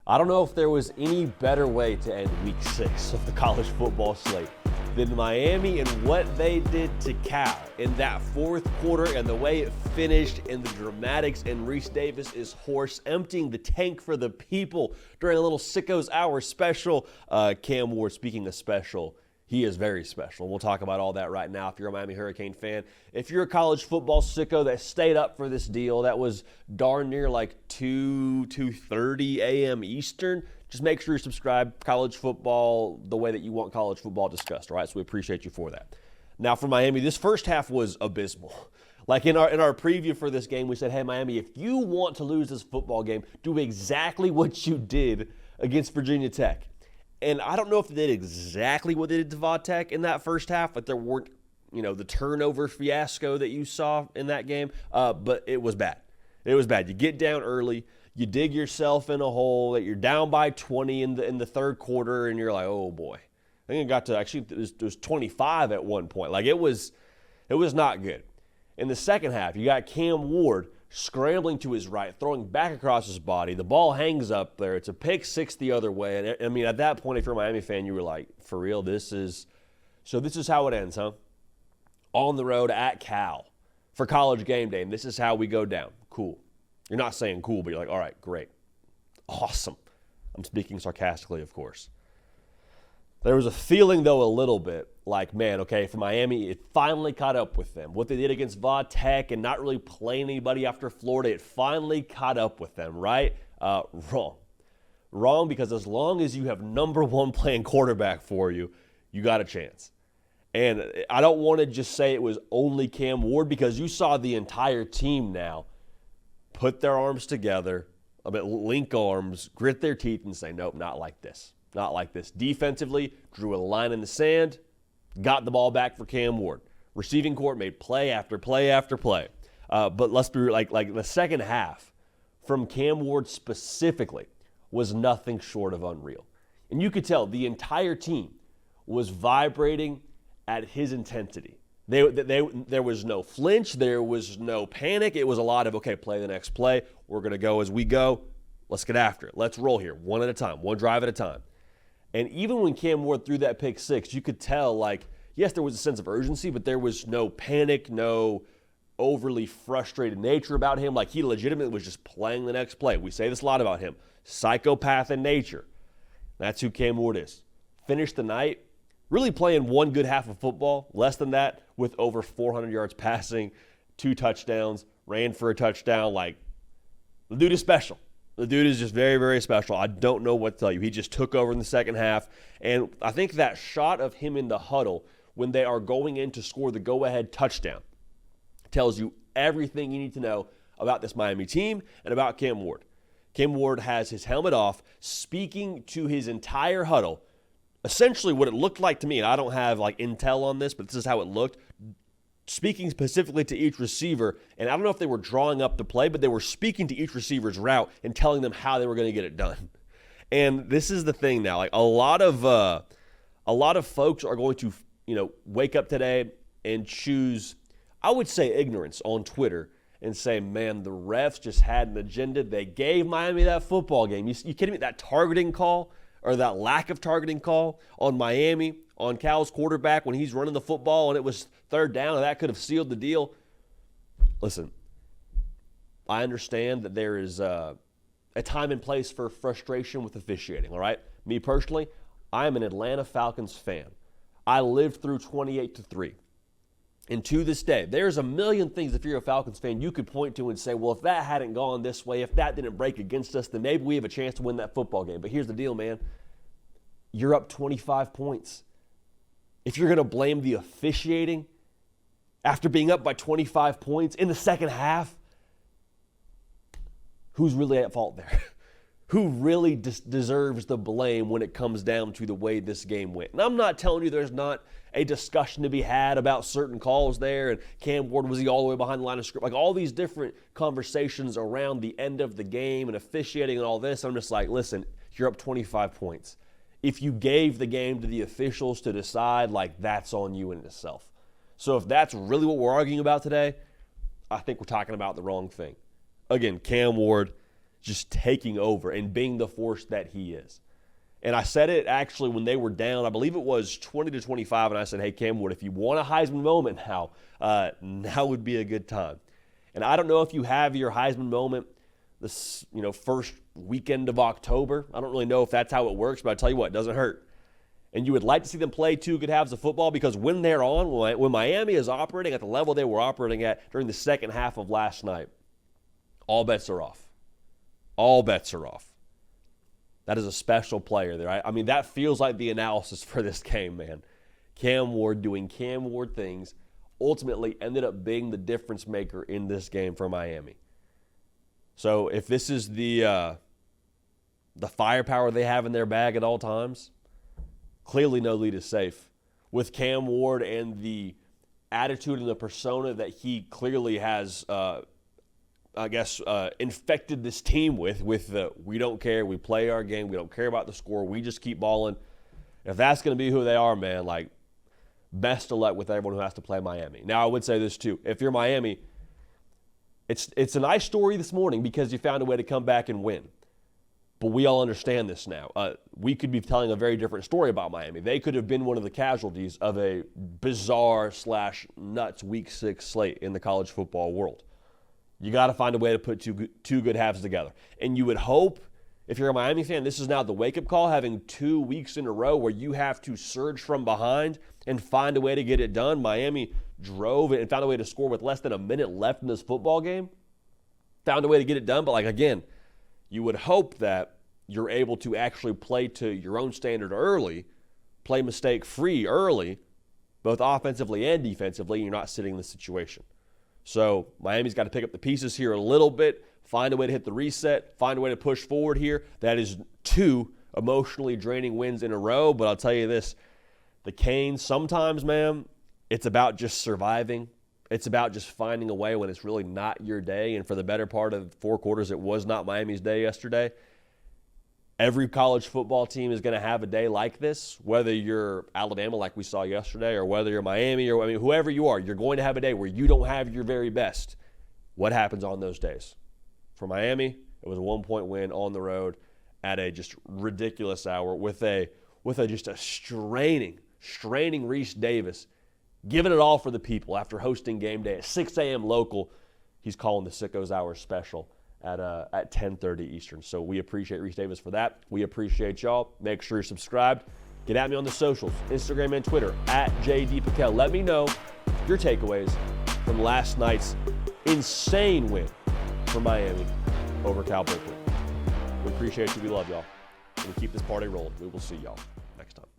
I don't know if there was any better way to end week 6 of the college football slate than Miami and what they did to Cal in that fourth quarter and the way it finished and the dramatics. And Reese Davis is hoarse, emptying the tank for the people during a little Sickos Hour special. Cam Ward, speaking of special, he is very special. We'll talk about all that right now if you're a Miami Hurricane fan. If you're a college football sicko that stayed up for this deal, that was darn near like 2:30 a.m. Eastern, just make sure you subscribe. College football the way that you want college football discussed, all right? So we appreciate you for that. Now for Miami, this first half was abysmal. Like in our preview for this game, we said, hey, Miami, if you want to lose this football game, do exactly what you did against Virginia Tech. And I don't know if they did exactly what they did to Va Tech in that first half, but there weren't, the turnover fiasco that you saw in that game. But it was bad. It was bad. You get down early, you dig yourself in a hole that you're down by 20 in the third quarter, and you're like, oh boy. I think it got to actually it was 25 at one point. Like it was not good. In the second half, you got Cam Ward scrambling to his right, throwing back across his body. The ball hangs up there. It's a pick six the other way. And I mean, at that point, if you're a Miami fan, you were like, for real, this is how it ends, huh? On the road at Cal for College game day. And this is how we go down. Cool. You're not saying cool, but you're like, all right, great. Awesome. I'm speaking sarcastically, of course. There was a feeling, though, a little bit like, man, okay, for Miami, it finally caught up with them. What they did against Va Tech and not really playing anybody after Florida, it finally caught up with them, right? Wrong. Wrong, because as long as you have number one playing quarterback for you, you got a chance. And I don't want to just say it was only Cam Ward, because you saw the entire team now put their arms together, link arms, grit their teeth, and say, nope, not like this. Not like this. Defensively, drew a line in the sand, got the ball back for Cam Ward. Receiving court made play after play after play. But let's be like the second half from Cam Ward specifically was nothing short of unreal. And you could tell the entire team was vibrating at his intensity. There was no flinch. There was no panic. It was a lot of, okay, play the next play. We're going to go as we go. Let's get after it. Let's roll here, one at a time, one drive at a time. And even when Cam Ward threw that pick six, you could tell, like, yes, there was a sense of urgency, but there was no panic, no overly frustrated nature about him. Like, he legitimately was just playing the next play. We say this a lot about him. Psychopath in nature. That's who Cam Ward is. Finished the night really playing one good half of football, less than that, with over 400 yards passing, 2 touchdowns, ran for a touchdown. Like, the dude is special. The dude is just very, very special. I don't know what to tell you. He just took over in the second half. And I think that shot of him in the huddle when they are going in to score the go-ahead touchdown tells you everything you need to know about this Miami team and about Cam Ward. Cam Ward has his helmet off, speaking to his entire huddle. Essentially what it looked like to me, and I don't have like intel on this, but this is how it looked, speaking specifically to each receiver, and I don't know if they were drawing up the play, but they were speaking to each receiver's route and telling them how they were going to get it done. And this is the thing now, like a lot of folks are going to, wake up today and choose, I would say, ignorance on Twitter and say, man, the refs just had an agenda. They gave Miami that football game. You kidding me? That targeting call or that lack of targeting call on Miami, on Cal's quarterback when he's running the football and it was third down and that could have sealed the deal. Listen, I understand that there is a time and place for frustration with officiating, all right? Me personally, I am an Atlanta Falcons fan. I lived through 28-3. And to this day, there's a million things if you're a Falcons fan you could point to and say, well, if that hadn't gone this way, if that didn't break against us, then maybe we have a chance to win that football game. But here's the deal, man. You're up 25 points. If you're going to blame the officiating after being up by 25 points in the second half, who's really at fault there? Who really deserves the blame when it comes down to the way this game went? And I'm not telling you there's not a discussion to be had about certain calls there, and Cam Ward, was he all the way behind the line of scrimmage? Like all these different conversations around the end of the game and officiating and all this, I'm just like, listen, you're up 25 points. If you gave the game to the officials to decide, like that's on you in itself. So if that's really what we're arguing about today, I think we're talking about the wrong thing. Again, Cam Ward, just taking over and being the force that he is. And I said it actually when they were down, I believe it was 20-25, and I said, hey, Cam Ward, if you want a Heisman moment now would be a good time. And I don't know if you have your Heisman moment this first weekend of October. I don't really know if that's how it works, but I tell you what, it doesn't hurt. And you would like to see them play 2 good halves of football, because when they're on, when Miami is operating at the level they were operating at during the second half of last night, all bets are off. All bets are off. That is a special player there. I mean, that feels like the analysis for this game, man. Cam Ward doing Cam Ward things ultimately ended up being the difference maker in this game for Miami. So if this is the firepower they have in their bag at all times, clearly no lead is safe. With Cam Ward and the attitude and the persona that he clearly has, infected this team with the we don't care, we play our game, we don't care about the score, we just keep balling. If that's going to be who they are, man, like, best of luck with everyone who has to play Miami. Now, I would say this too. If you're Miami, it's a nice story this morning because you found a way to come back and win. But we all understand this now. We could be telling a very different story about Miami. They could have been one of the casualties of a bizarre/nuts Week 6 slate in the college football world. You got to find a way to put two good halves together. And you would hope, if you're a Miami fan, this is now the wake-up call, having 2 weeks in a row where you have to surge from behind and find a way to get it done. Miami drove it and found a way to score with less than a minute left in this football game. Found a way to get it done, but again, you would hope that you're able to actually play to your own standard early, play mistake-free early, both offensively and defensively, and you're not sitting in this situation. So Miami's got to pick up the pieces here a little bit, find a way to hit the reset, find a way to push forward here. That is 2 emotionally draining wins in a row, but I'll tell you this, the Canes, sometimes, man, it's about just surviving. It's about just finding a way when it's really not your day, and for the better part of 4 quarters, it was not Miami's day yesterday. Every college football team is going to have a day like this, whether you're Alabama like we saw yesterday or whether you're Miami or whoever you are, you're going to have a day where you don't have your very best. What happens on those days? For Miami, it was a 1-point win on the road at a just ridiculous hour with a straining Reese Davis, giving it all for the people after hosting game day at 6 a.m. local. He's calling the Sickos Hour special at 10:30 Eastern. So we appreciate Reese Davis for that. We appreciate y'all. Make sure you're subscribed. Get at me on the socials, Instagram and Twitter, at JD Piquel. Let me know your takeaways from last night's insane win for Miami over Cal Berkeley. We appreciate you. We love y'all. And we keep this party rolling. We will see y'all next time.